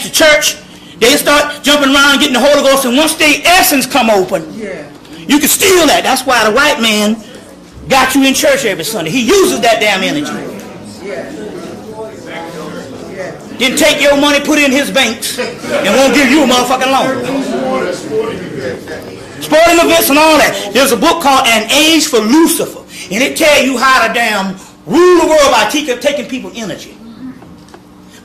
the church, they start jumping around getting the Holy Ghost, and once their essence come open, you can steal that. That's why the white man got you in church every Sunday. He uses that damn energy. Then take your money, put it in his banks, and won't give you a motherfucking loan. Sporting events and all that. There's a book called An Age for Lucifer, and it tells you how to damn rule the world by taking people's energy.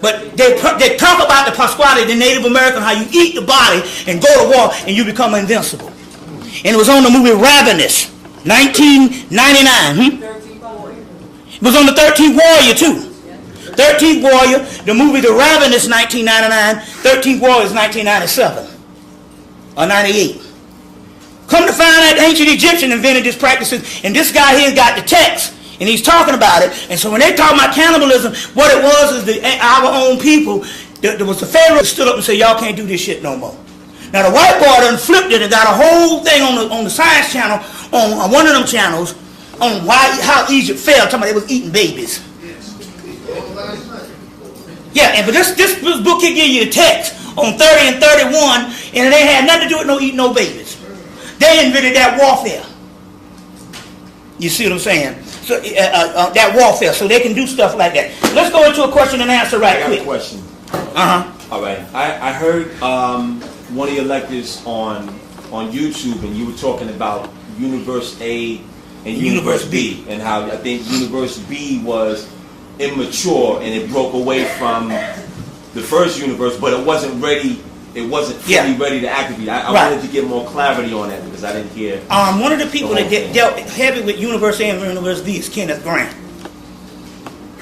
But they talk about the prosperity of the Native American, how you eat the body and go to war and you become invincible. And it was on the movie Ravenous, 1999. It was on the 13th Warrior too. 13th Warrior, the movie The Ravenous, 1999. 13th Warrior is 1997 or 98. Come to find out, ancient Egyptian invented this practices, and this guy here got the text, and he's talking about it. And so when they talk about cannibalism, what it was is our own people. There was the Pharaoh that stood up and said, "Y'all can't do this shit no more." Now the white boy done flipped it and got a whole thing on the Science Channel, on one of them channels, on how Egypt fell. Talking about they was eating babies. Yeah, and but this book here give you the text on 30 and 31, and it ain't had nothing to do with no eating no babies. They invented that warfare. You see what I'm saying? So that warfare, so they can do stuff like that. Let's go into a question and answer right quick. I got a question. All right. I heard one of your lectures on YouTube, and you were talking about Universe A and Universe B, and how I think Universe B was immature and it broke away from the first universe, but it wasn't ready. It wasn't fully ready to activate. I wanted to get more clarity on that because I didn't hear. One of the people that dealt heavy with Universe A and Universe B is Kenneth Grant.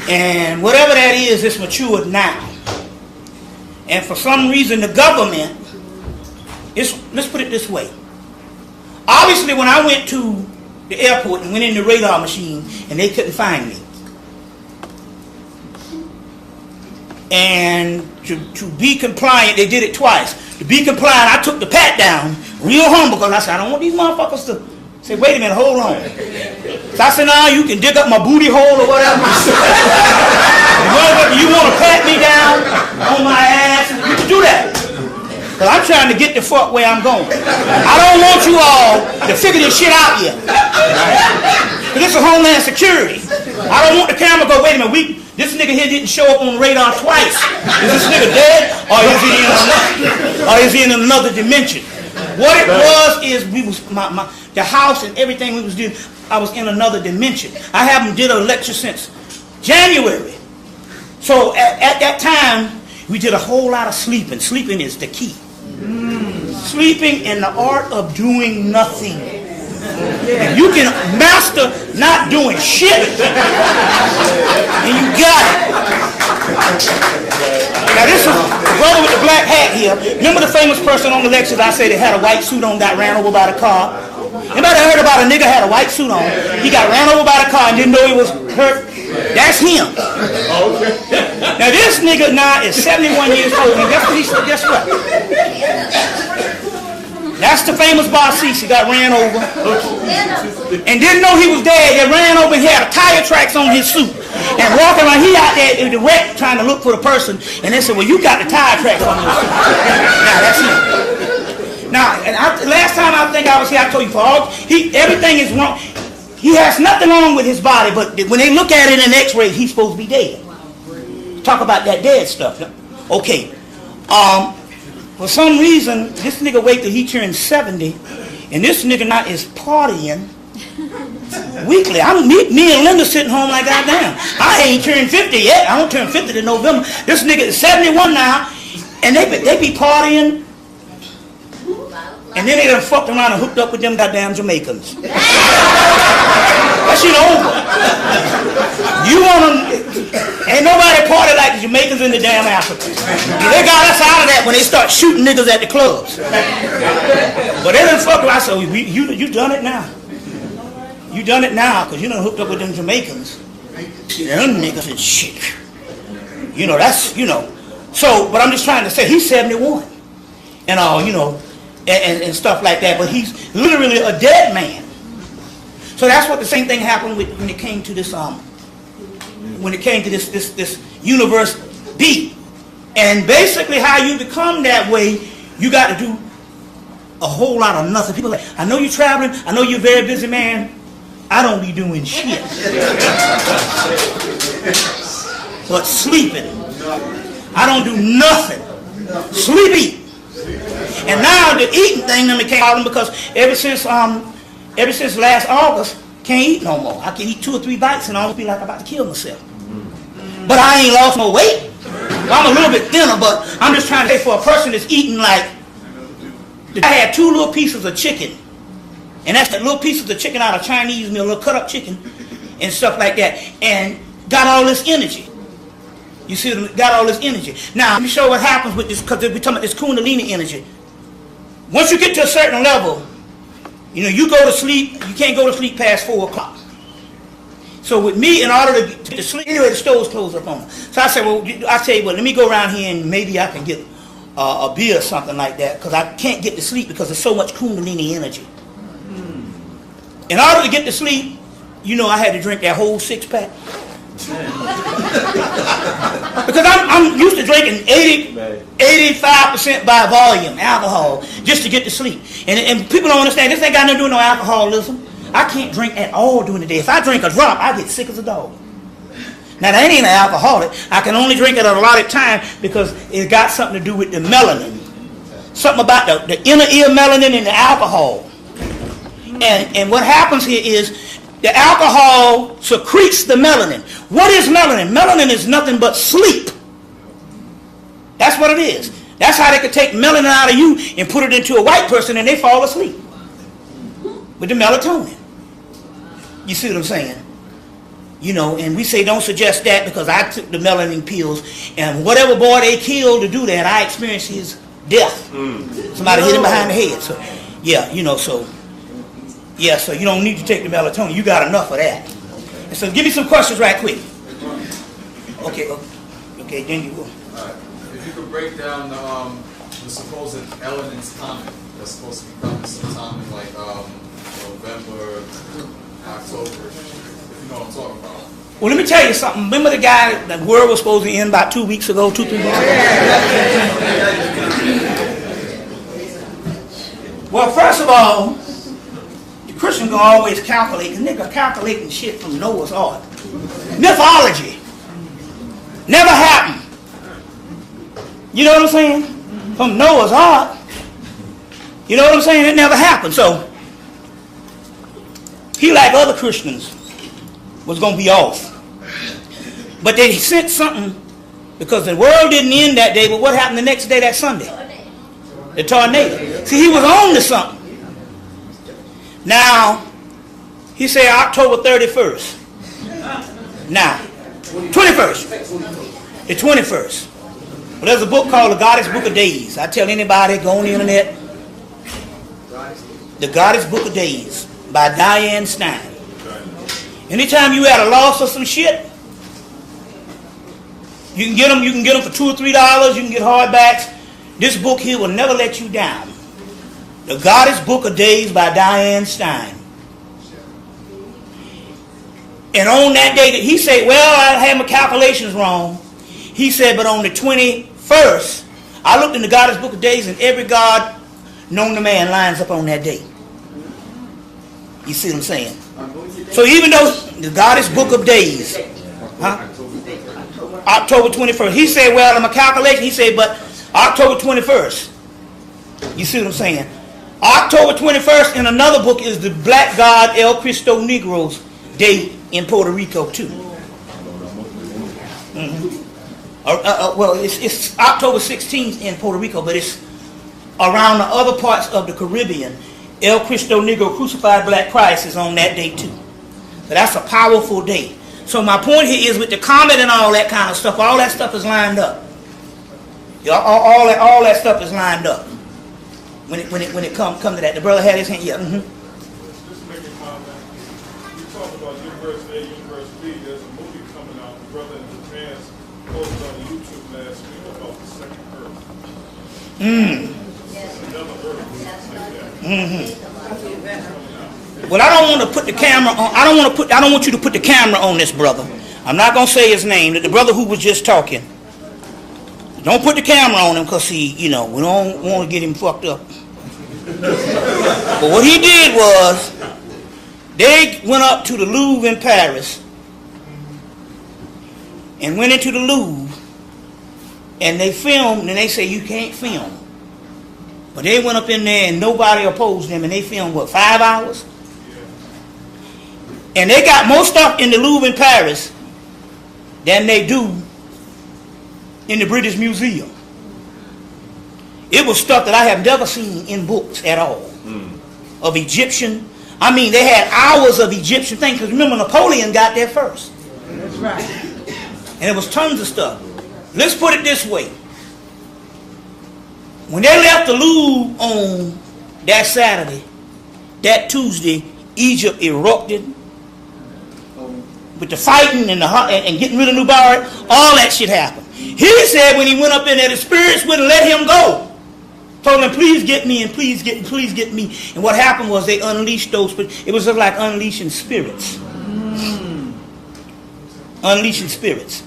And whatever that is, it's matured now. And for some reason, the government, let's put it this way. Obviously, when I went to the airport and went in the radar machine and they couldn't find me. And to be compliant, they did it twice. To be compliant, I took the pat down real humble because I said, I don't want these motherfuckers to say, wait a minute, hold on. So I said, nah, you can dig up my booty hole or whatever. You want to pat me down on my ass, you can do that. Because I'm trying to get the fuck where I'm going. I don't want you all to figure this shit out yet. Because this is Homeland Security. I don't want the camera to go, wait a minute, this nigga here didn't show up on radar twice. Is this nigga dead? Or is he in another dimension? What it was is the house and everything we was doing, I was in another dimension. I haven't did a lecture since January. So at that time, we did a whole lot of sleeping. Sleeping is the key. Sleeping and the art of doing nothing. If you can master not doing shit, and you got it. Now this is the brother with the black hat here. Remember the famous person on the lectures I said that had a white suit on, got ran over by the car? Anybody heard about a nigga had a white suit on? He got ran over by the car and didn't know he was hurt. That's him. Now this nigga now is 71 years old, and guess what he said? Guess what? That's the famous Barcease. He got ran over and didn't know he was dead. They ran over and he had tire tracks on his suit and walking around. He out there in the wreck trying to look for the person, and they said, well, you got the tire tracks on your suit. Now that's him. Now, and last time I think I was here, I told you, everything is wrong. He has nothing wrong with his body, but when they look at it in X-ray, he's supposed to be dead. Talk about that dead stuff. Okay. For some reason, this nigga wait till he turns 70, and this nigga now is partying weekly. Me and Linda sitting home like goddamn. I ain't turned 50 yet. I don't turn 50 in November. This nigga is 71 now, and they be partying. And then they done fucked around and hooked up with them goddamn Jamaicans. That shit over. You want them, ain't nobody party like the Jamaicans in the damn Africa. They got us out of that when they start shooting niggas at the clubs. But they done fucked around. I said, you done it now. You done it now, because you done hooked up with them Jamaicans. Them niggas and shit. You know, that's, you know. So, but I'm just trying to say, he's 71. And all, you know, and stuff like that, but he's literally a dead man. So that's what the same thing happened when it came to this this universe B. And basically how you become that way, you got to do a whole lot of nothing. People are like, I know you're traveling, I know you're a very busy man. I don't be doing shit. But sleeping. I don't do nothing. Sleep, eat. And now the eating thing done became a problem because ever since last August, can't eat no more. I can eat 2 or 3 bites and I'll be like I'm about to kill myself. But I ain't lost no weight. I'm a little bit thinner, but I'm just trying to say for a person that's eating like, I had 2 little pieces of chicken. And that's the little pieces of chicken out of Chinese meal, little cut up chicken and stuff like that. And got all this energy. You see, got all this energy. Now, let me show you what happens with this, because we're talking about this Kundalini energy. Once you get to a certain level, you know, you go to sleep, you can't go to sleep past 4 o'clock. So with me, in order to get to sleep, anyway, the stove's closed up on me. So I said, well, I tell you what, let me go around here and maybe I can get a beer or something like that, because I can't get to sleep because there's so much Kundalini energy. In order to get to sleep, you know, I had to drink that whole 6-pack. Because I'm used to drinking 85% by volume alcohol just to get to sleep. And people don't understand, this ain't got nothing to do with no alcoholism. I can't drink at all during the day. If I drink a drop, I get sick as a dog. Now that ain't an alcoholic. I can only drink it at a allotted time because it got something to do with the melanin. Something about the inner ear melanin and the alcohol. And what happens here is the alcohol secretes the melanin. What is melanin? Melanin is nothing but sleep. That's what it is. That's how they could take melanin out of you and put it into a white person and they fall asleep. With the melatonin. You see what I'm saying? You know, and we say don't suggest that because I took the melanin pills and whatever boy they killed to do that, I experienced his death. Somebody hit him behind the head. So, yeah, you know, so... Yeah, so you don't need to take the melatonin. You got enough of that. And so give me some questions right quick. Okay, then you go. If you could break down the supposed elements common that's supposed to be coming sometime in like November, October, if you know what I'm talking about. Well, let me tell you something. Remember the guy, the world was supposed to end about 2 weeks ago, 2-3 weeks ago? Well, first of all, Christian gonna always calculate, because nigga calculating shit from Noah's Ark. Mythology. Never happened. You know what I'm saying? From Noah's Ark. You know what I'm saying? It never happened. So, he, like other Christians, was gonna be off. But they sent something, because the world didn't end that day, but what happened the next day, that Sunday? The tornado. See, he was on to something. Now, he said October 31st. Now, 21st. The 21st. Well, there's a book called The Goddess Book of Days. I tell anybody, go on the internet. The Goddess Book of Days by Diane Stein. Anytime you at a loss or some shit, you can get them for $2 or $3. You can get hardbacks. This book here will never let you down. The Goddess Book of Days by Diane Stein. And on that day, he said, well, I had my calculations wrong. He said, but on the 21st, I looked in the Goddess Book of Days and every god known to man lines up on that day. You see what I'm saying? So even though the Goddess Book of Days, October 21st, he said, well, in my calculation, he said, but October 21st. You see what I'm saying? October 21st in another book is the black god El Cristo Negro's day in Puerto Rico too. Well, it's October 16th in Puerto Rico, but it's around the other parts of the Caribbean. El Cristo Negro, crucified black Christ, is on that day too. So that's a powerful day. So my point here is with the comet and all that kind of stuff, all that stuff is lined up. All that stuff is lined up. When it come to that, the brother had his hand. Yeah. Just to make a comment, you talk about Universe A, Universe B. There's a movie coming out. The brother in Japan posted on YouTube last week about the second Earth. Another Earth. Well, I don't want to put the camera on. I don't want you to put the camera on this brother. I'm not gonna say his name. The brother who was just talking. Don't put the camera on him because we don't want to get him fucked up. But what he did was, they went up to the Louvre in Paris and went into the Louvre and they filmed, and they say you can't film. But they went up in there and nobody opposed them, and they filmed, 5 hours? And they got more stuff in the Louvre in Paris than they do in the British Museum. It was stuff that I have never seen in books at all. Of Egyptian. I mean, they had hours of Egyptian things, because remember, Napoleon got there first. That's right. And it was tons of stuff. Let's put it this way. When they left the Louvre on that Saturday, that Tuesday, Egypt erupted with the fighting and getting rid of Mubarak. All that shit happened. He said when he went up in there, the spirits wouldn't let him go. Told him, please get me and please get me. And what happened was they unleashed those. It was just like unleashing spirits. Unleashing spirits.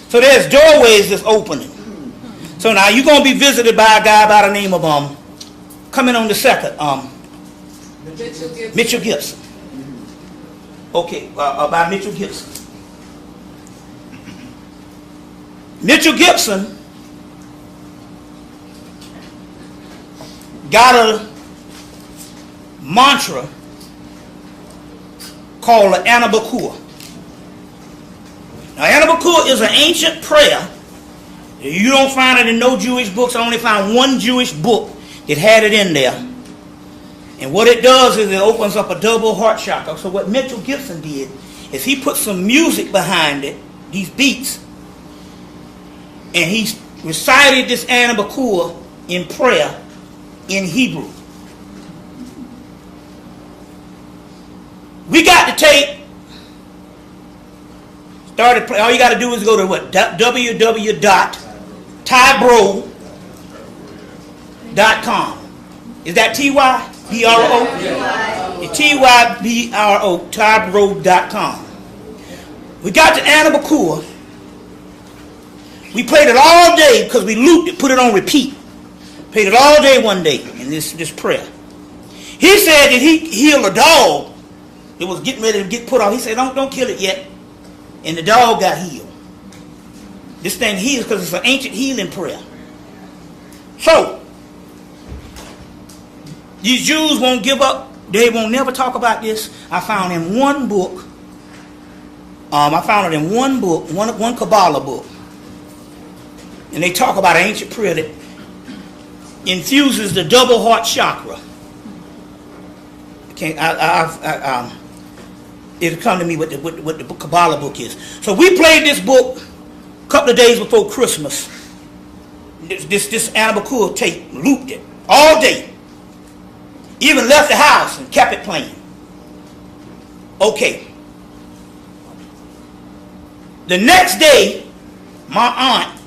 So there's doorways that's opening. So now you're going to be visited by a guy by the name of coming on the second, Mitchell Gibson. Okay, by Mitchell Gibson. Mitchell Gibson got a mantra called the Anabakur. Now, Anabakur is an ancient prayer. You don't find it in no Jewish books. I only found one Jewish book that had it in there. And what it does is it opens up a double heart chakra. So what Mitchell Gibson did is he put some music behind it, these beats, and he recited this Anabakur in prayer in Hebrew. We got the tape. All you got to do is go to www.tybro.com. Is that T-Y-B-R-O? T-Y-B-R-O, tybro.com. We got the Anabakur. We played it all day because we looped it, put it on repeat. Played it all day one day in this prayer. He said that he healed a dog that was getting ready to get put off. He said, don't kill it yet. And the dog got healed. This thing heals because it's an ancient healing prayer. So, these Jews won't give up. They won't never talk about this. I found in one book. I found it in one book, one Kabbalah book. And they talk about an ancient prayer that infuses the double heart chakra. It'll come to me what the Kabbalah book is. So we played this book a couple of days before Christmas. This Anabakur tape, looped it all day. Even left the house and kept it playing. Okay. The next day, my aunt,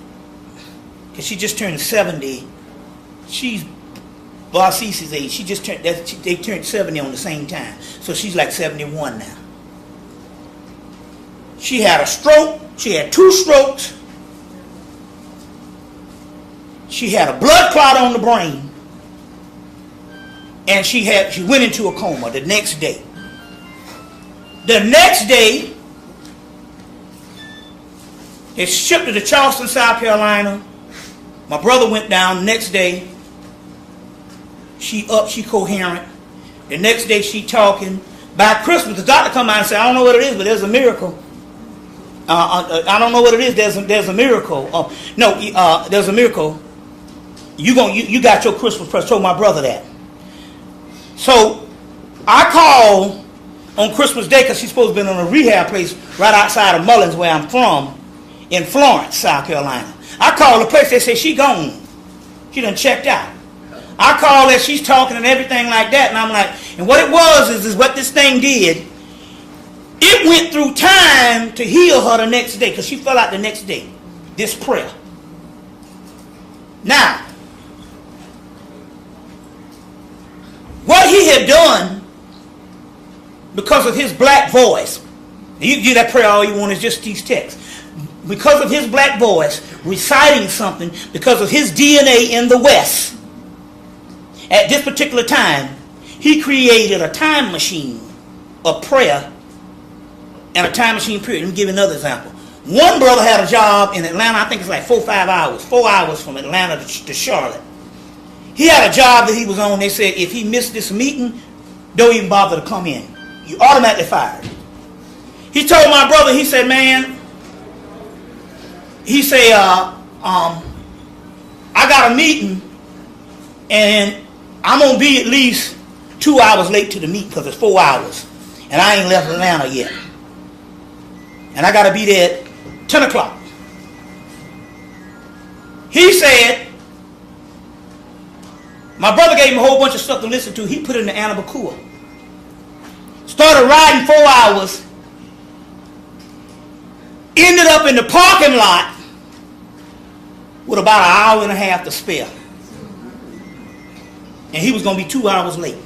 because she just turned 70, she's Barcisi's age. She just turned. They turned 70 on the same time, so she's like 71 now. She had a stroke. She had 2 strokes. She had a blood clot on the brain, and she went into a coma the next day. The next day, it's shipped to Charleston, South Carolina. My brother went down. The next day, she coherent. The next day, she talking. By Christmas, the doctor come out and say, I don't know what it is, but there's a miracle. I don't know what it is. There's a miracle. There's a miracle. You got your Christmas present. Told my brother that. So I called on Christmas Day because she's supposed to be in a rehab place right outside of Mullins, where I'm from, in Florence, South Carolina. I called the place. They say she gone. She done checked out. I called her. She's talking and everything like that, and I'm like, and what it was is what this thing did. It went through time to heal her the next day because she fell out the next day. This prayer. Now, what he had done because of his black voice, you can do that prayer all you want, is just these texts. because of his black voice, reciting something because of his DNA in the West. At this particular time, he created a time machine of prayer and a time machine period. Let me give you another example. One brother had a job in Atlanta, I think it's like 4 or 5 hours. 4 hours from Atlanta to Charlotte. He had a job that he was on. They said if he missed this meeting, don't even bother to come in. You automatically fired. He told my brother, he said, man, he said, I got a meeting and I'm going to be at least 2 hours late to the meeting because it's 4 hours. And I ain't left Atlanta yet. And I got to be there at 10 o'clock. He said, my brother gave him a whole bunch of stuff to listen to. He put it in the Anabakua. Started riding 4 hours. Ended up in the parking lot with about an hour and a half to spare. And he was going to be 2 hours late.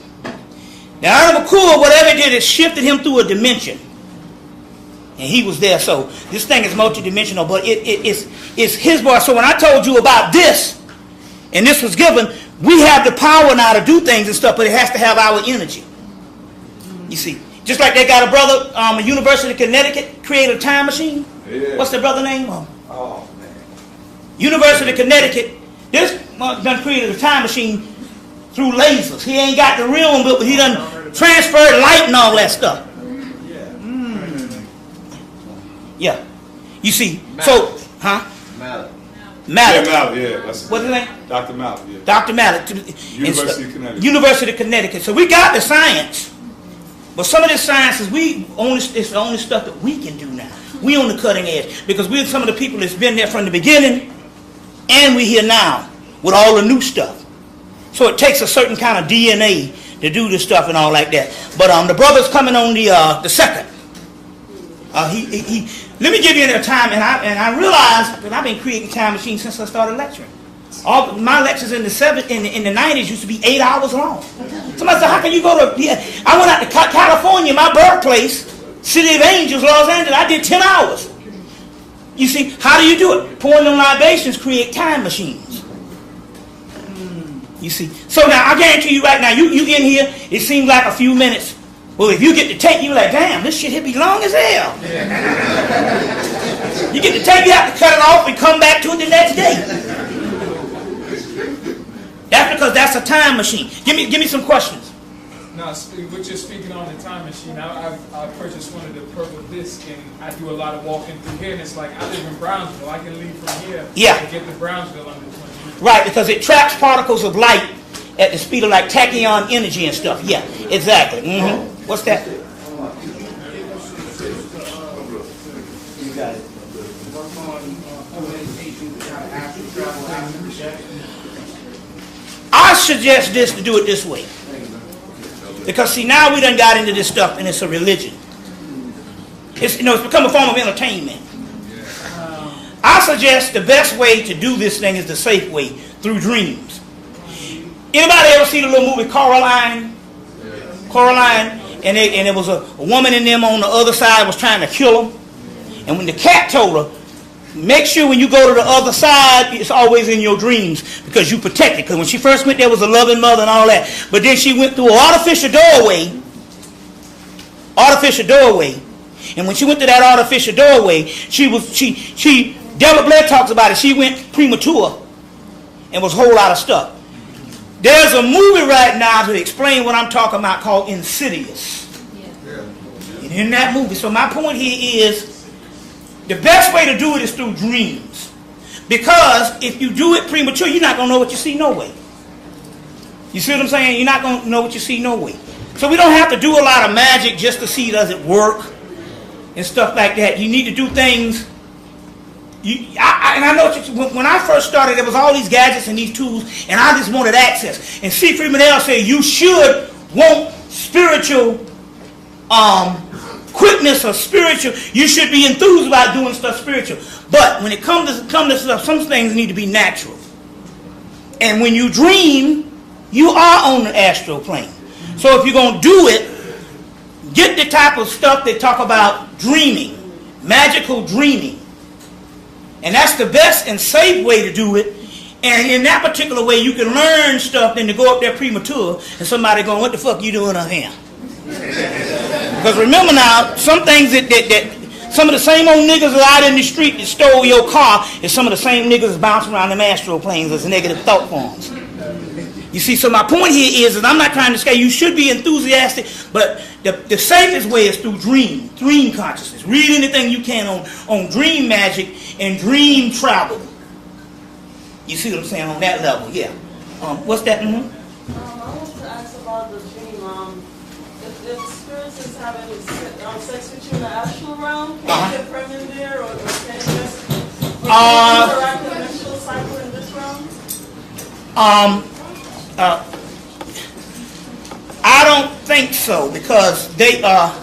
Now, Anabakua, whatever it did, it shifted him through a dimension. And he was there. So this thing is multidimensional, but it's his voice. So when I told you about this, and this was given, we have the power now to do things and stuff, but it has to have our energy. You see, just like they got a brother, University of Connecticut created a time machine. Yeah. What's the brother name? Oh man. University of Connecticut. This done created a time machine through lasers. He ain't got the real one, but he done transferred light and all that stuff. Yeah. You see, so, huh? Mallet. Mallet. Yeah, Mallet, yeah. That's What's his name? Dr. Mallet, yeah. Dr. Mallet. University of Connecticut. University of Connecticut. So we got the science, but some of this science is it's the only stuff that we can do now. We on the cutting edge because we're some of the people that's been there from the beginning, and we're here now with all the new stuff. So it takes a certain kind of DNA to do this stuff and all like that. But the brother's coming on the second. Let me give you a time, and I realized that I've been creating time machines since I started lecturing. All my lectures in the 90s used to be 8 hours long. Somebody said, "How can you go to?" I went out to California, my birthplace, City of Angels, Los Angeles. I did 10 hours. You see, how do you do it? Pouring them libations create time machines. You see, so now I guarantee you right now, you in here, it seems like a few minutes. Well, if you get the tape, you're like, damn, this shit here be long as hell. You get the tape, you have to cut it off and come back to it the next day. That's because that's a time machine. Give me some questions. Now, what you're speaking on the time machine, I purchased one of the purple discs, and I do a lot of walking through here, and it's like, I live in Brownsville. I can leave from here and get to Brownsville under 20 minutes. Right, because it traps particles of light at the speed of like tachyon energy and stuff. Yeah, exactly. Mm-hmm. What's that? You got it. I suggest this to do it this way. Because see, now we done got into this stuff and it's a religion. It's become a form of entertainment. I suggest the best way to do this thing is the safe way, through dreams. Anybody ever see the little movie Coraline? Coraline? And there was a woman in them on the other side was trying to kill him. And when the cat told her, make sure when you go to the other side, it's always in your dreams because you protect it. Because when she first went there was a loving mother and all that. But then she went through an artificial doorway. And when she went to that artificial doorway, she Deborah Blair talks about it. She went premature and was a whole lot of stuff. There's a movie right now to explain what I'm talking about called Insidious. And in that movie, so my point here is the best way to do it is through dreams. Because if you do it premature, you're not going to know what you see no way. You see what I'm saying? You're not going to know what you see no way. So we don't have to do a lot of magic just to see does it work and stuff like that. You need to do things. And I know when I first started, there was all these gadgets and these tools, and I just wanted access. And C. Freeman L. said you should want spiritual quickness or spiritual. You should be enthused about doing stuff spiritual. But when it comes to stuff, some things need to be natural. And when you dream, you are on the astral plane. So if you're going to do it, get the type of stuff they talk about dreaming, magical dreaming. And that's the best and safe way to do it. And in that particular way, you can learn stuff than to go up there premature and somebody going, what the fuck you doing up here? Because remember now, some things that some of the same old niggas that out in the street that stole your car is some of the same niggas that's bouncing around them astro planes as negative thought forms. You see, so my point here is that I'm not trying to scare you. Should be enthusiastic, but the safest way is through dream consciousness. Read anything you can on dream magic and dream travel. You see what I'm saying on that level, yeah. What's that? I want to ask about the dream. If spirits is having sex with you in the astral realm, can you get pregnant there, or can you just interact with the menstrual cycle in this realm? I don't think so, because they are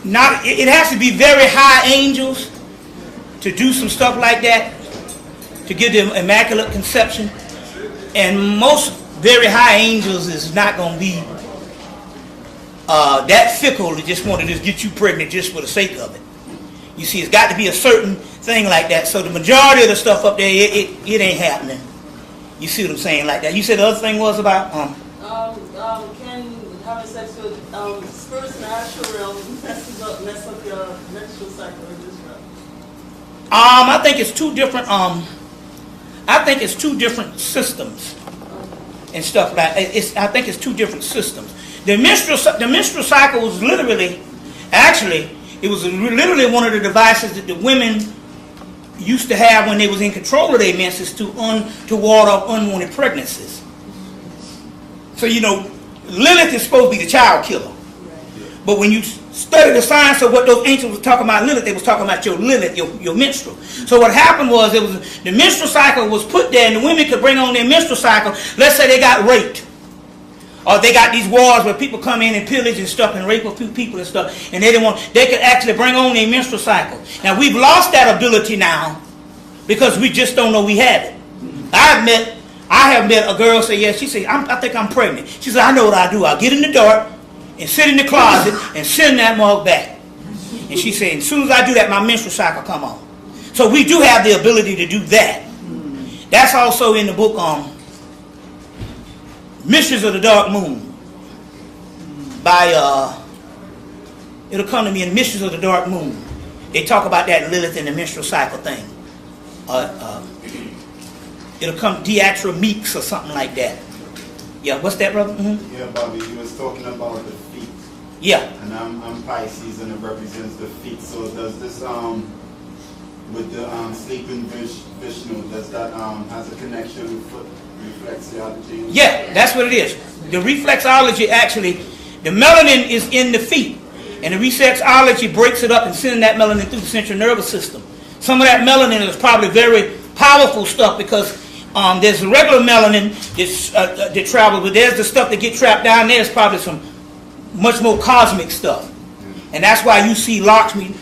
not. It has to be very high angels to do some stuff like that, to give them immaculate conception, and most very high angels is not going to be that fickle to just want to just get you pregnant just for the sake of it. You see, it's got to be a certain thing like that. So the majority of the stuff up there, it ain't happening. You see what I'm saying like that. You said the other thing was about can having sex with spirits in the astral realm mess up your menstrual cycle in this realm? I think it's two different. I think it's two different systems and stuff like. I think it's two different systems. The menstrual cycle was literally, it was literally one of the devices that the women used to have when they was in control of their menses to ward off unwanted pregnancies. So you know, Lilith is supposed to be the child killer. But when you study the science of what those ancients were talking about Lilith, they was talking about your Lilith, your menstrual. So what happened was, the menstrual cycle was put there, and the women could bring on their menstrual cycle. Let's say they got raped, or they got these wars where people come in and pillage and stuff and rape a few people and stuff, and they could actually bring on their menstrual cycle. Now we've lost that ability now because we just don't know we have it. I have met a girl say, she said, I think I'm pregnant. She said, I know what I do. I'll get in the dark and sit in the closet and send that mug back. And she said, as soon as I do that, my menstrual cycle come on. So we do have the ability to do that. That's also in the book Mysteries of the Dark Moon by it'll come to me in Mysteries of the Dark Moon. They talk about that Lilith and the menstrual cycle thing. It'll come Deatra Meeks or something like that. Yeah, what's that, brother? Mm-hmm. Yeah, Bobby, you was talking about the feet. Yeah. And I'm Pisces, and it represents the feet. So does this with the sleeping Vishnu, does that has a connection with foot reflexology? Yeah, that's what it is. The reflexology, actually, the melanin is in the feet, and the reflexology breaks it up and sends that melanin through the central nervous system. Some of that melanin is probably very powerful stuff, because there's the regular melanin that travels, but there's the stuff that get trapped down there. Is probably some much more cosmic stuff, and that's why you see Lakshmi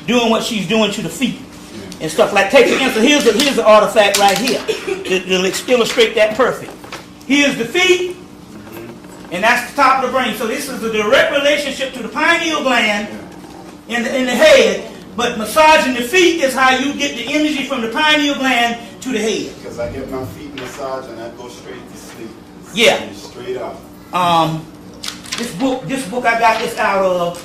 doing what she's doing to the feet and stuff like. Take for instance, here's the artifact right here to illustrate that perfect. Here's the feet, and that's the top of the brain. So this is the direct relationship to the pineal gland in the head. But massaging the feet is how you get the energy from the pineal gland to the head. Because I get my feet massaged and I go straight to sleep. Yeah. Straight up. This book I got this out of,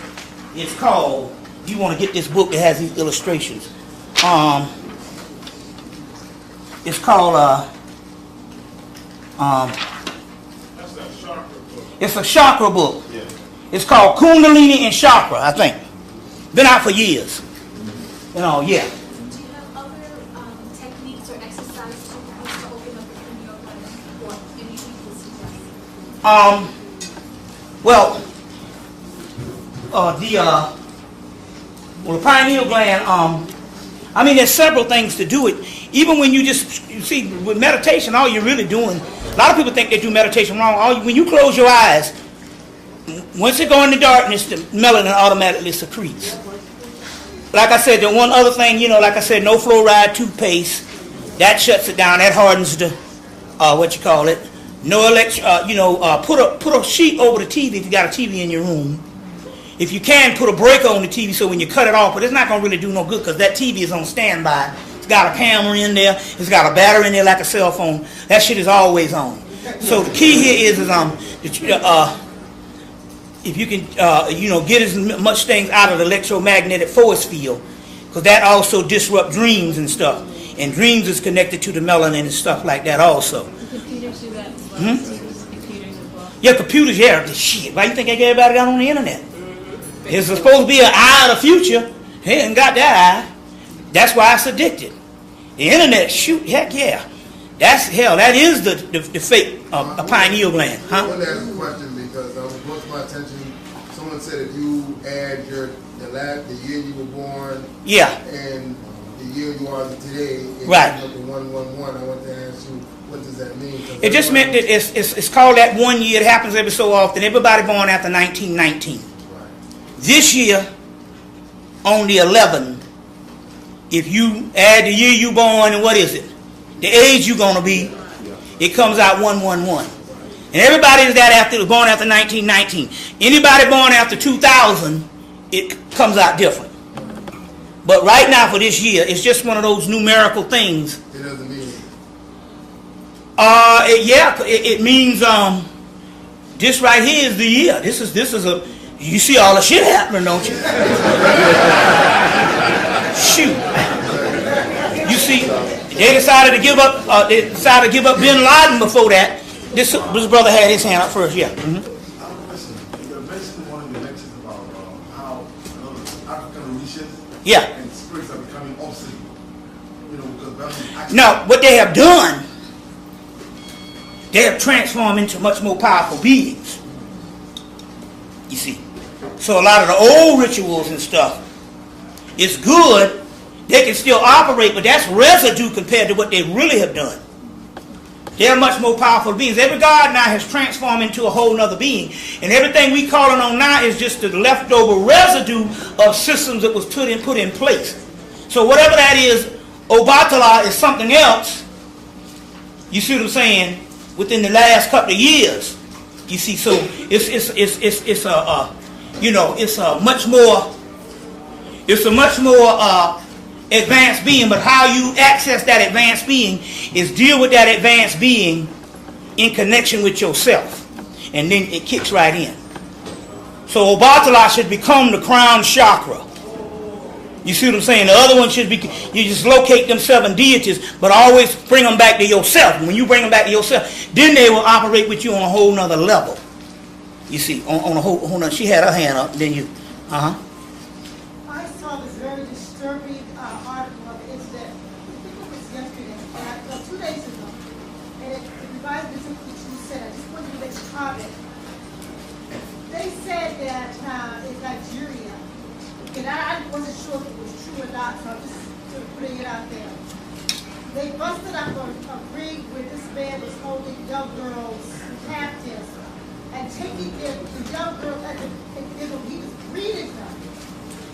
it's called, if you want to get this book that has these illustrations, it's called That's that chakra book. it's a chakra book. Yeah. It's called Kundalini and Chakra, I think. Been out for years. You know, yeah. Do you have other techniques or exercises to open up the pineal gland or anything to suggest? The pineal gland, I mean, there's several things to do it. Even when you see, with meditation, all you're really doing, a lot of people think they do meditation wrong. When you close your eyes, once it go in the darkness, the melanin automatically secretes. Like I said, the one other thing, like I said, no fluoride toothpaste, that shuts it down. That hardens the, No put a sheet over the TV if you got a TV in your room. if you can, put a breaker on the TV so when you cut it off, but it's not going to really do no good because that TV is on standby. It's got a camera in there. It's got a battery in there like a cell phone. That shit is always on. So the key here is if you can, get as much things out of the electromagnetic force field, because that also disrupts dreams and stuff. And dreams is connected to the melanin and stuff like that also. The computers do that as well. Computers as well. Yeah, computers, yeah. Shit, why you think everybody got on the internet? It's supposed to be an eye of the future. He ain't got that eye. That's why it's addicted. The internet, shoot, heck yeah. That's hell. That is the fake pineal gland, huh? I want to ask a question because it was brought to my attention. Someone said if you add the year you were born, yeah, and the year you are today, it right, comes up to 111. I want to ask you, what does that mean? It just meant that it's called that 1 year. It happens every so often. Everybody born after 1919. Right. This year, on the 11th, if you add the year you born and what is it? The age you're going to be, it comes out 111. And everybody that was born after 1919. Anybody born after 2000, it comes out different. But right now for this year, it's just one of those numerical things. It doesn't mean. It means this right here is the year. This is a. You see all the shit happening, don't you? Shoot. You see, they decided to give up. Bin Laden before that. This brother had his hand up first. Yeah. Mm-hmm. Basically, one of the lectures about how African religions and spirits are becoming obsolete. Because now, what they have done, they have transformed into much more powerful beings. You see, so a lot of the old rituals and stuff, it's good. They can still operate, but that's residue compared to what they really have done. They're much more powerful beings. Every god now has transformed into a whole nother being. And everything we calling on now is just the leftover residue of systems that was put in place. So whatever that is, Obatala is something else. You see what I'm saying? Within the last couple of years. You see, so it's a much more advanced being, but how you access that advanced being is deal with that advanced being in connection with yourself, and then it kicks right in. So Obatala should become the crown chakra. You see what I'm saying? The other one should be, you just locate them 7 deities, but always bring them back to yourself. When you bring them back to yourself, then they will operate with you on a whole nother level. You see, on a whole nother, she had her hand up, then you, I saw this very disturbing article on the internet. I think it was yesterday, 2 days ago. And it reminded me of something you said. I just wanted to make a comment. They said that in Nigeria, and I wasn't sure if it was true or not, so I'm just sort of putting it out there. They busted up a ring where this man was holding young girls captive and taking the young girls, he was breeding them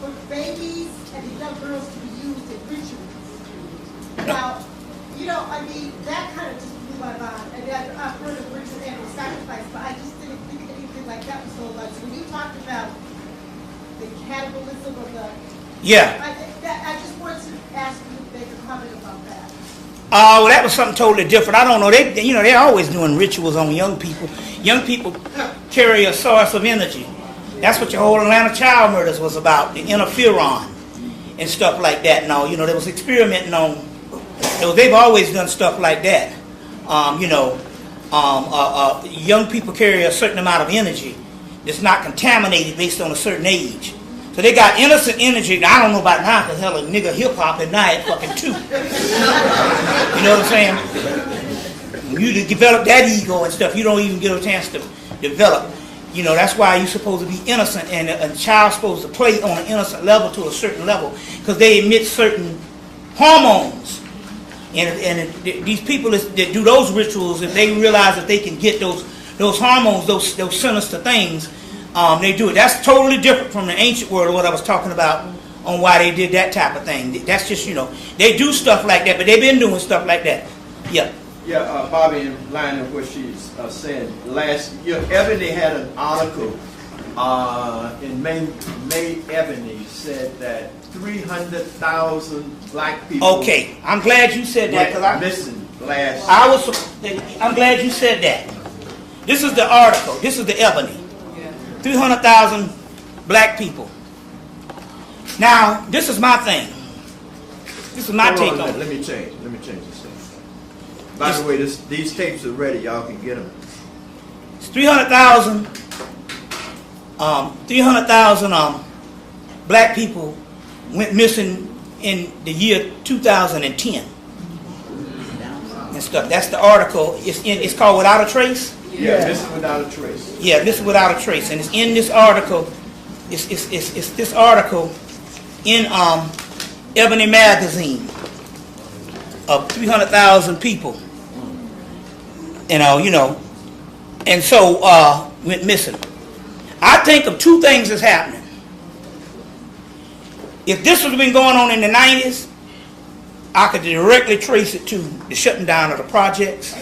for babies and the young girls to be used in rituals. Now, that kind of just blew my mind. And I've heard of ritual animal sacrifice, but I just didn't think anything like that was so much. When you talked about the cannibalism of the... Yeah. I just wanted to ask you to make a comment about that. Well, that was something totally different. I don't know. They're always doing rituals on young people. Young people carry a source of energy. That's what your whole Atlanta child murders was about, the interferon and stuff like that. Now, they was experimenting on. They've always done stuff like that. Young people carry a certain amount of energy that's not contaminated based on a certain age. So they got innocent energy. I don't know about now, because hell, a nigga hip-hop at night fucking 2. You know what I'm saying? When you develop that ego and stuff, you don't even get a chance to develop. That's why you're supposed to be innocent, and a child's supposed to play on an innocent level to a certain level, because they emit certain hormones. And these people that do those rituals, if they realize that they can get those hormones, those sinister things, they do it. That's totally different from the ancient world, what I was talking about on why they did that type of thing. That's just, they do stuff like that, but they've been doing stuff like that. Yeah. Yeah, Bobby, in line of what she's saying, last year, Ebony had an article in May Ebony said that 300,000 black people. Okay, I'm glad you said that because I'm missing last. I'm glad you said that. This is the article. This is the Ebony. 300,000 black people. Now, this is my thing. This is my take on it. Let me change this thing. By the way, these tapes are ready. Y'all can get them. It's 300,000 black people went missing in the year 2010 and stuff. That's the article. It's called Without a Trace. Yeah, Missing Without a Trace. Yeah, Missing Without a Trace, and it's in this article. It's this article in Ebony magazine of 300,000 people. And so went missing. I think of two things that's happening. If this was been going on in the 90s, I could directly trace it to the shutting down of the projects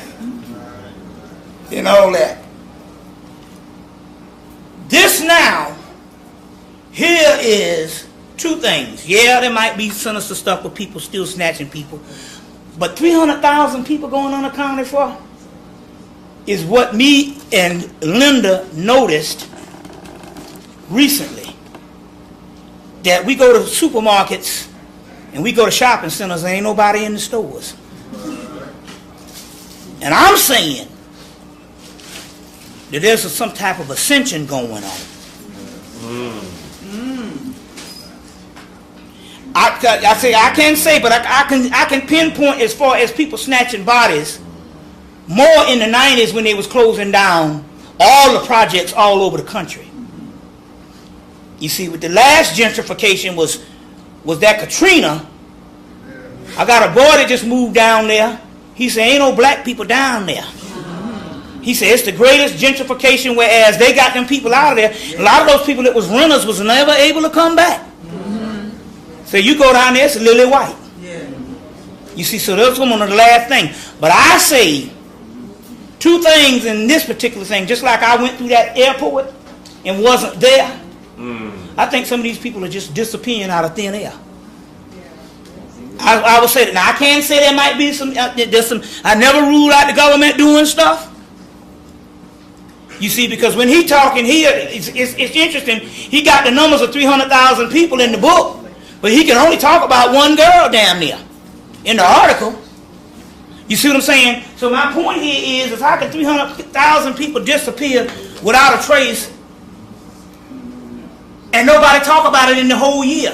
and all that. This now, here is two things. Yeah, there might be sinister stuff with people still snatching people, but 300,000 people going unaccounted for is what me and Linda noticed recently. That we go to supermarkets and we go to shopping centers and ain't nobody in the stores. And I'm saying that there's some type of ascension going on. I can't say, but I can pinpoint as far as people snatching bodies more in the 90s when they was closing down all the projects all over the country. You see, with the last gentrification was that Katrina. I got a boy that just moved down there. He said, ain't no black people down there. He said, it's the greatest gentrification, whereas they got them people out of there. A lot of those people that was renters was never able to come back. So you go down there, it's lily white. You see, so that's one of the last thing. But I say two things in this particular thing, just like I went through that airport and wasn't there. I think some of these people are just disappearing out of thin air. I would say that. Now I can't say there might be some. I never rule out the government doing stuff. You see, because when he talking here, it's interesting. He got the numbers of 300,000 people in the book, but he can only talk about one girl damn near in the article. You see what I'm saying? So my point here is, if how can 300,000 people disappear without a trace? And nobody talk about it in the whole year.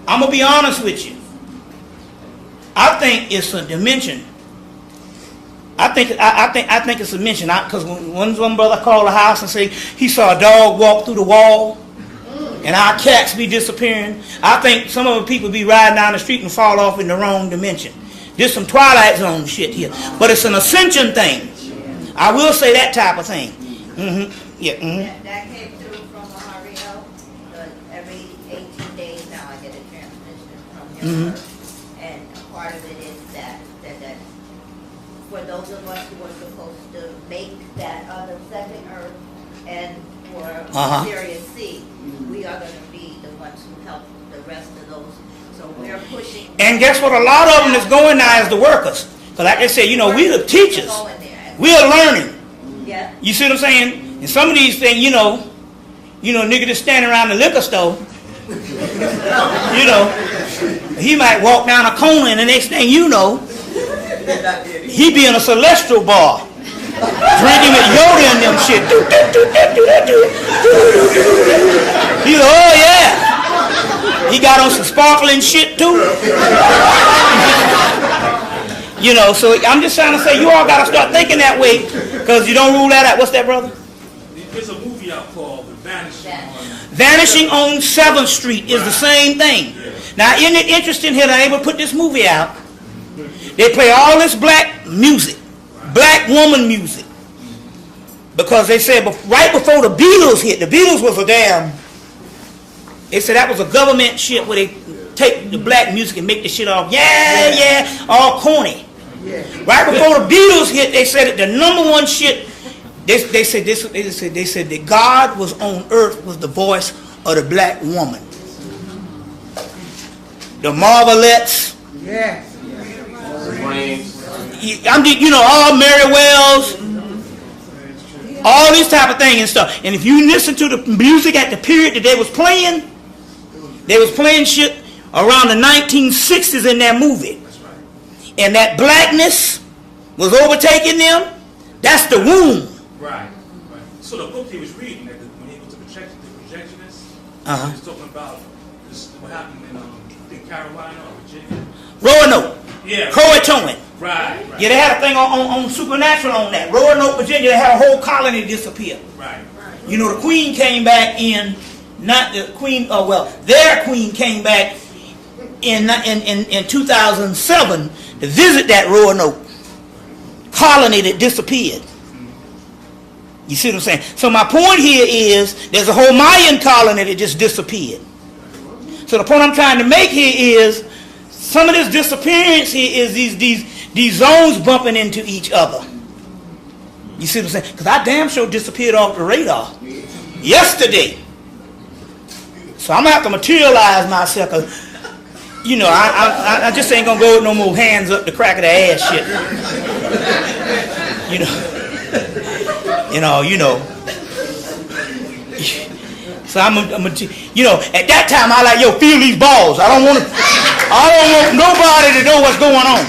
I'm gonna be honest with you. I think it's a dimension. I think it's a dimension. Because one brother called the house and said he saw a dog walk through the wall, and our cats be disappearing. I think some of the people be riding down the street and fall off in the wrong dimension. There's some Twilight Zone shit here, but it's an ascension thing. I will say that type of thing. That came through from Mario. Every 18 days now I get a transmission from him. And part of it is that for those of us who are supposed to make that other second earth and for Sirius C, we are going to be the ones who help the rest of those. So we're pushing. And guess what? A lot of them that's going now is the workers. Because like I said, we the teachers. We are learning. Yeah. You see what I'm saying? And some of these things, nigga just standing around the liquor store, he might walk down a corner and the next thing you know, he be in a celestial bar, drinking with Yoda and them shit. He like, oh yeah. He got on some sparkling shit too. So I'm just trying to say, you all got to start thinking that way, because you don't rule that out. What's that, brother? There's a movie out called Vanishing. Vanishing on 7th Street is the same thing. Now, isn't it interesting here that they would put this movie out? They play all this black music, black woman music, because they said right before the Beatles hit, the Beatles was they said that was a government shit where they take the black music and make the shit all all corny. Right before the Beatles hit, they said that the #1 shit They said that God was on earth was the voice of the black woman. The Marvelettes. Yeah. All Mary Wells. All these type of things and stuff. And if you listen to the music at the period that they was playing shit around the 1960s in that movie. And that blackness was overtaking them. That's the womb. Right. So the book he was reading, when he was the projectionist, he was talking about what happened in Carolina or Virginia. Roanoke. Yeah. Croatoan. Right. Yeah, they had a thing on Supernatural on that. Roanoke, Virginia, they had a whole colony disappear. Right. You know, the queen came back in, not the queen, their queen came back in 2007 to visit that Roanoke colony that disappeared. You see what I'm saying? So my point here is there's a whole Mayan colony that just disappeared. So the point I'm trying to make here is some of this disappearance here is these zones bumping into each other. You see what I'm saying? Because I damn sure disappeared off the radar yesterday. So I'm going to have to materialize myself. I just ain't going to go with no more hands up the crack of the ass shit. So I'm at that time I like, feel these balls. I don't want nobody to know what's going on.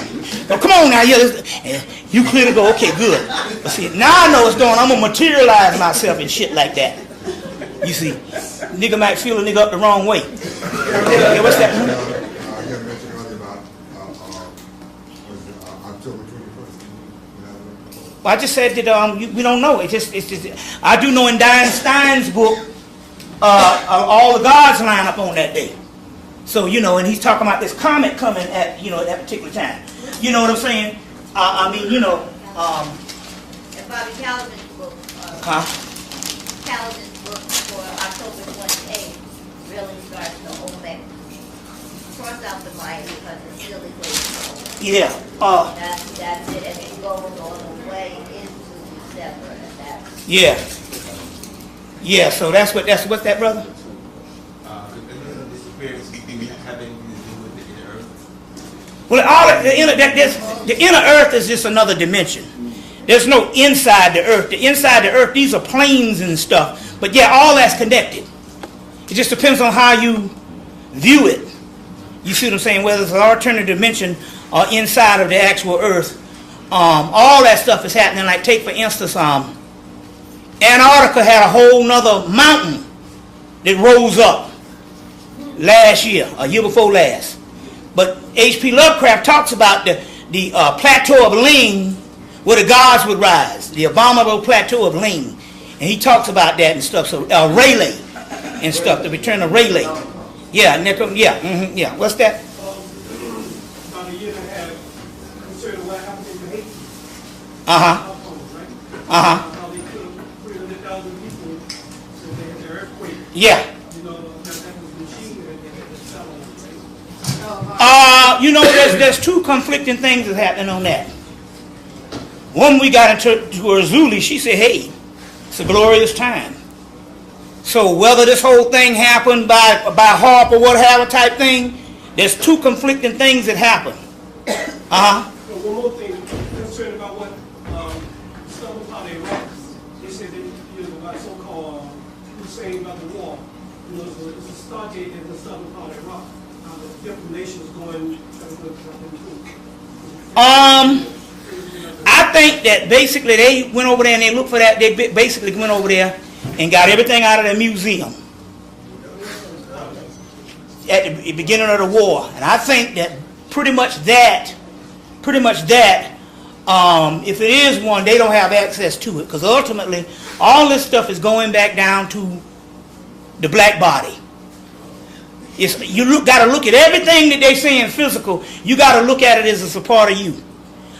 Now, come on now, you clear to go. Okay, good. But see, now I know what's going on. I'm gonna materialize myself and shit like that. You see, nigga might feel a nigga up the wrong way. Yeah, what's that? You mentioned earlier about October 21st. Well, I just said that we don't know. It's just I do know in Diane Stein's book, all the gods line up on that day. So and he's talking about this comet coming at at that particular time. You know what I'm saying? And Bobby Calvin's book. Calvin's book for October 28th really starts to open. Cross out the Maya because it's still equates to Yeah. That's it, and it goes all the way into December, and that's. Yeah. Yeah. So what's that, brother? Well, the inner earth is just another dimension. There's no inside the earth. The inside the earth, these are planes and stuff. But yeah, all that's connected. It just depends on how you view it. You see what I'm saying? Whether it's an alternative dimension or inside of the actual earth. All that stuff is happening. Like take for instance, Antarctica had a whole nother mountain that rose up last year, a year before last. But H.P. Lovecraft talks about the plateau of Ling, where the gods would rise, the abominable plateau of Ling, and he talks about that and stuff. So Rayleigh and stuff, the return of Rayleigh. Yeah, yeah. What's that? About a year and a half, concerning what happened in Haiti. How they killed 300,000 people since they had the earthquake. Yeah. That was machine and they had to sell them. There's two conflicting things that's happening on that. One, we got into Zuli. She said, hey, it's a glorious time. So whether this whole thing happened by harp or whatever type thing, there's two conflicting things that happen. So one more thing, concerned about what some of how they rock. They said that about so-called Hussein about the war. It's a stargate in the southern part of Iraq. The different nations going. I think that basically they went over there and they looked for that. They basically went over there and got everything out of the museum at the beginning of the war. And I think that pretty much that, if it is one, they don't have access to it. Because ultimately, all this stuff is going back down to the black body. You got to look at everything that they say in physical. You got to look at it as a part of you.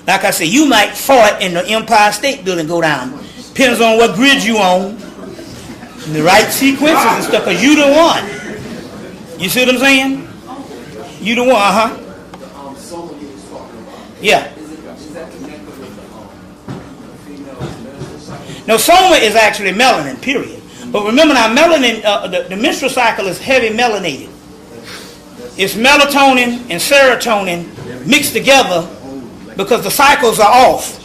Like I said, you might fight in the Empire State Building go down. Depends on what grid you on. The right sequences and stuff, because you the one. You see what I'm saying? You the one, Yeah. No, soma is actually melanin, period. But remember now, melanin, the menstrual cycle is heavy melanated. It's melatonin and serotonin mixed together because the cycles are off.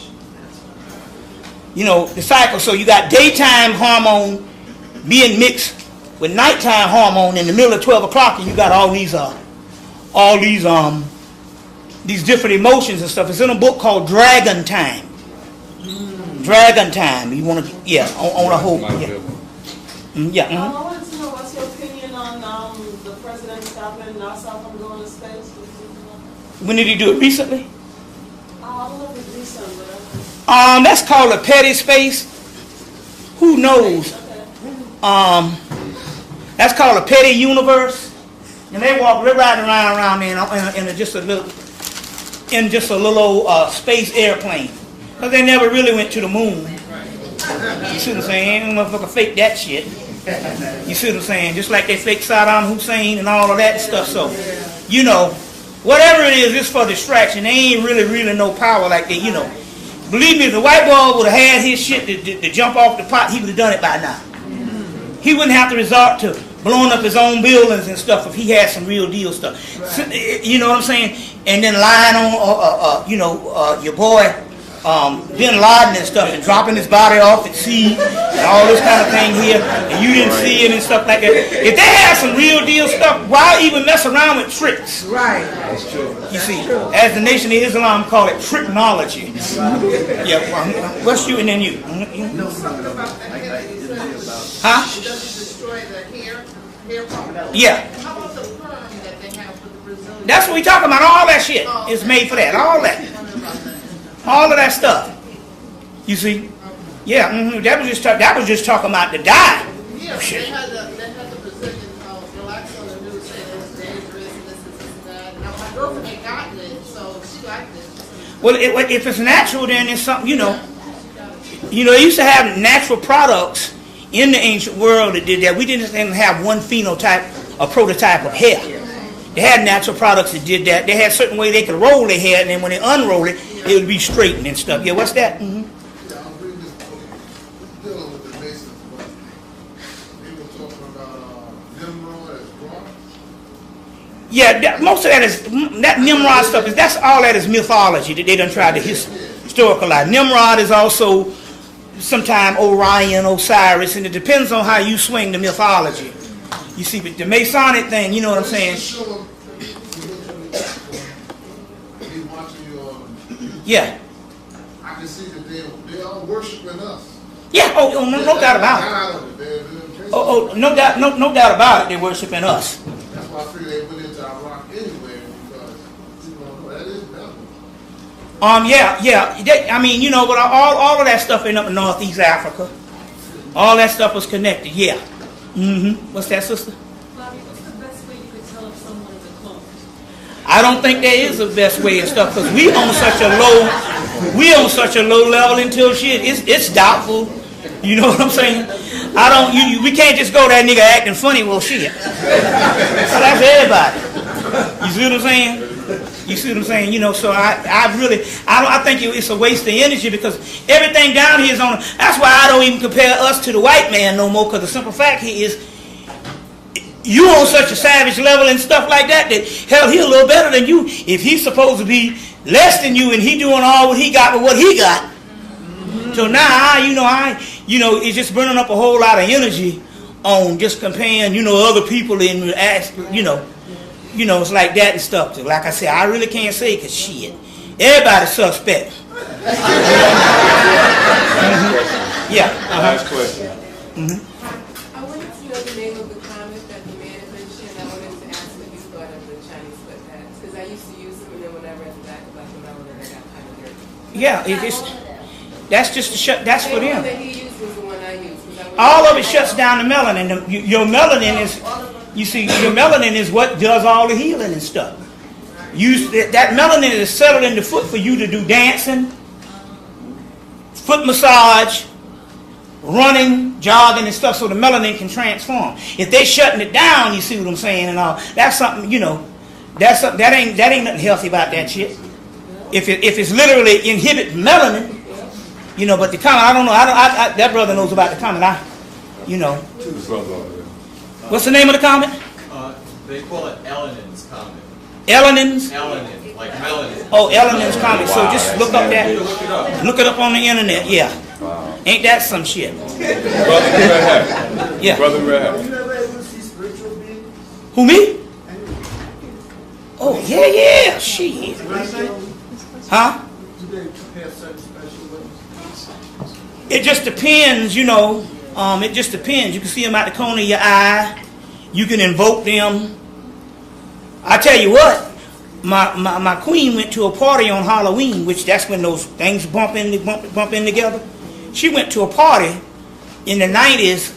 You know, the cycle. So you got daytime hormone being mixed with nighttime hormone in the middle of 12 o'clock, and you got all these different emotions and stuff. It's in a book called Dragon Time. Dragon Time. You want to, on a whole, I wanted to know what's your opinion on the president stopping NASA from going to space. When did he do it? Recently? I don't know if it's recent, but that's called a petty space. Who knows? That's called a petty universe, and they walk right around there in just a little space airplane, because they never really went to the moon. You see what I'm saying? Motherfucker fake that shit. You see what I'm saying? Just like they fake Saddam Hussein and all of that stuff. So, you know, whatever it is, it's for distraction. They ain't really no power like that. You know, believe me, if the white boy would have had his shit to jump off the pot, he would have done it by now. He wouldn't have to resort to blowing up his own buildings and stuff if he had some real deal stuff. You know what I'm saying? And then lying on, your boy Bin Laden and stuff, and dropping his body off at sea and all this kind of thing here, and you didn't see it and stuff like that. If they had some real deal stuff, why even mess around with tricks? Right. That's true. You see, as the Nation of Islam call it, tricknology. Yeah. What's you and then you? Huh? Does it destroy the hair product? Yeah. How about the perm that they have for the Brazilian? That's what we talking about. All that shit is made for that. All that. All of that stuff. You see? Yeah. That was just talking about the dye. Yeah, they had the Brazilian blacks on the news saying it's dangerous and this and that. Now my girlfriend had gotten it, so she liked it. Well, if it's natural, then it's something, you know, they used to have natural products in the ancient world that did that. We didn't have one phenotype, a prototype of hair. They had natural products that did that. They had certain way they could roll their hair, and then when they unroll it, it would be straightened and stuff. Yeah, what's that? Dealing with the Masons, but people talking about Nimrod as rock. Yeah, most of that is, that Nimrod stuff, that's all that is mythology that they done tried to historicalize. Nimrod is also sometime Orion, Osiris, and it depends on how you swing the mythology. You see, but the Masonic thing, you know what I'm saying? Yeah. I can see that they are worshiping us. Yeah. Oh, no doubt about it. Oh, no doubt about it. They're worshiping us. That's why I figured they went into Iraq anyway, because that is better. Yeah. But all of that stuff in up in Northeast Africa, all that stuff was connected. Yeah. What's that, sister? Bobby, what's the best way you could tell if someone is a clone? I don't think there is a best way and stuff, because we on such a low level until shit. It's doubtful. You know what I'm saying? We can't just go that nigga acting funny. Well, shit. So that's everybody. You see what I'm saying? You see what I'm saying? So I think it's a waste of energy, because everything down here is on. That's why I don't even compare us to the white man no more, because the simple fact here is, you on such a savage level and stuff like that, hell, he a little better than you. If he's supposed to be less than you and he doing all what he got with what he got. So now, it's just burning up a whole lot of energy on just comparing, other people and it's like that and stuff. So like I said, I really can't say, because shit, everybody's suspect. Yeah. Last question. I wanted to know the name of the comic that the man mentioned. I wanted to ask what you thought of the Chinese split hats, because I used to use them, and then when I read the back about the melanin, I got kind of dirty. Yeah, that's just to shut. That's for them. The one that he used was the one I used. All of it shuts down the melanin. Your melanin is, your melanin is what does all the healing and stuff. That melanin is settled in the foot for you to do dancing, foot massage, running, jogging and stuff, so the melanin can transform. If they shutting it down, you see what I'm saying, and all, that's something, that ain't nothing healthy about that shit. If it's literally inhibit melanin, You know, but the comment, I don't know. That brother knows about the comment. What's the name of the comment? They call it Elenin's comment. Elenin's? Elenin, like melanin. Oh, Elenin's comment. So just look up that. Look it up on the internet. Yeah. Ain't that some shit? Brother Red. Yeah. Brother Red. Who, me? Oh, yeah. Shit. Huh? It just depends, you know. It just depends. You can see them out the corner of your eye. You can invoke them. I tell you what, my queen went to a party on Halloween, which that's when those things bump in together. She went to a party in the 90s,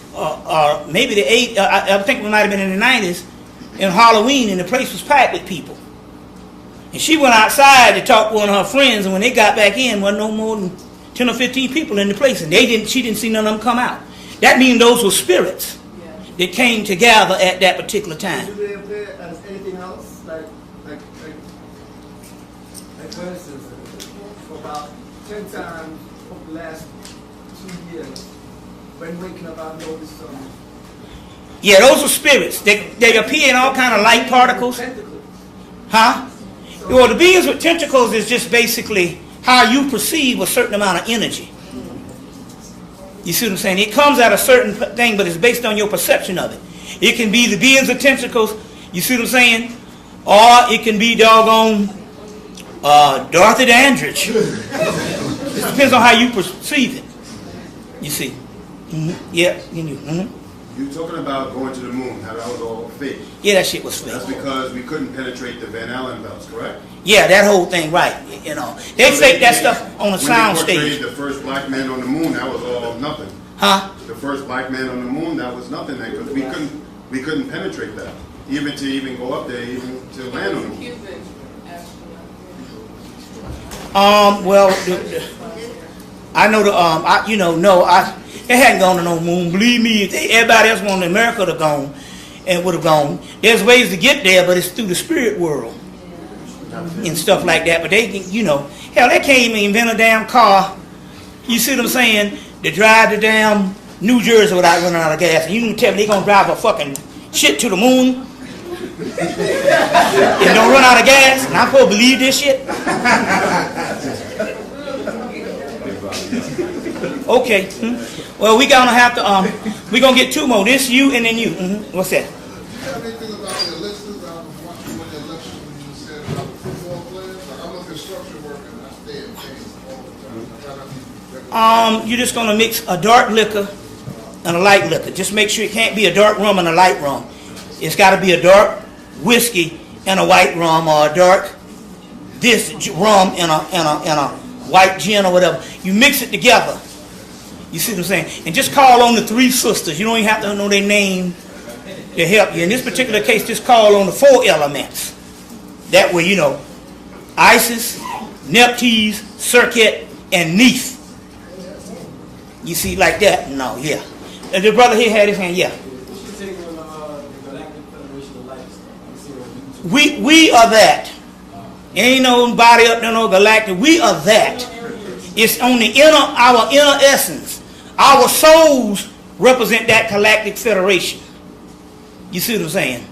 maybe the 80s, I think it might have been in the 90s, in Halloween, and the place was packed with people. And she went outside to talk to one of her friends, and when they got back in, wasn't no more than 10 or 15 people in the place, and she didn't see none of them come out. That means those were spirits that came together at that particular time. Do they appear as anything else? Like for instance, for about 10 times over the last 2 years, when waking up, I've noticed some. Yeah, those are spirits. They appear in all kind of light particles. Huh? Well, the beings with tentacles is just basically how you perceive a certain amount of energy. You see what I'm saying? It comes out a certain thing, but it's based on your perception of it. It can be the beings of tentacles, you see what I'm saying? Or it can be doggone Dorothy Dandridge. It depends on how you perceive it. You see? Yeah. You're talking about going to the moon, how that was all fake. Yeah, that shit was fake. That's because we couldn't penetrate the Van Allen belts, correct? Yeah, that whole thing, right. You know, they fake that stuff on a sound stage. When they portrayed the first black man on the moon, that was all nothing. Huh? The first black man on the moon, that was nothing. Because we couldn't penetrate that, even go up there, even to land on the moon. Well, I know they hadn't gone to no moon. Believe me, if everybody else wanted America to go and would have gone. There's ways to get there, but it's through the spirit world and stuff like that. But they, hell, they can't even invent a damn car. You see what I'm saying? To drive to damn New Jersey without running out of gas. And you can tell me they're gonna drive a fucking shit to the moon and don't run out of gas. And I'm supposed to believe this shit? Okay. Well, we gonna have to. We gonna get two more. This, you, and then you. What's that? Do you have anything about the elections? I was watching when the election when you said about the football players. Like, I'm a construction worker and I stay in Vegas all the time. You're just gonna mix a dark liquor and a light liquor. Just make sure it can't be a dark rum and a light rum. It's got to be a dark whiskey and a white rum, or a dark rum and a white gin or whatever. You mix it together. You see what I'm saying? And just call on the three sisters. You don't even have to know their name to help you. In this particular case, just call on the four elements. That way, Isis, Nephthys, Serket, and Neith. You see, like that? No, yeah. And the brother here had his hand, yeah. We are that. Ain't nobody up there, no galactic. We are that. It's on the our inner essence. Our souls represent that galactic federation. You see what I'm saying?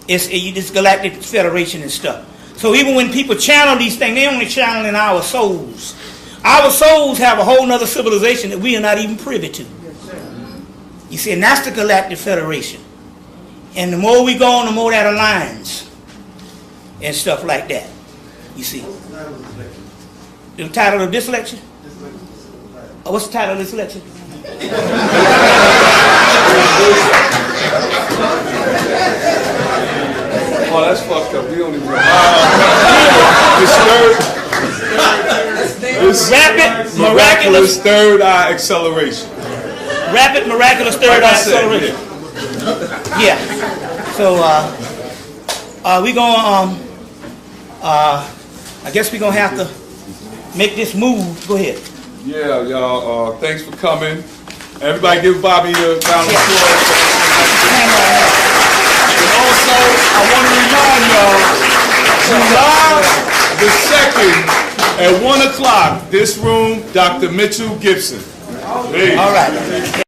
It's this galactic federation and stuff. So even when people channel these things, they only channel in our souls. Our souls have a whole nother civilization that we are not even privy to. You see, and that's the galactic federation. And the more we go on, the more that aligns and stuff like that. You see. The title of this lecture? What's the title of this lecture? Oh, that's fucked up. We don't even Rapid, miraculous third eye acceleration. Rapid, miraculous third eye acceleration. Yeah. So, we gonna, I guess we're gonna have to make this move. Go ahead. Yeah, y'all. Thanks for coming. Everybody, give Bobby a round of applause. And also, I want to remind y'all, July the 2nd At 1 o'clock, this room, Dr. Mitchell Gibson. All right.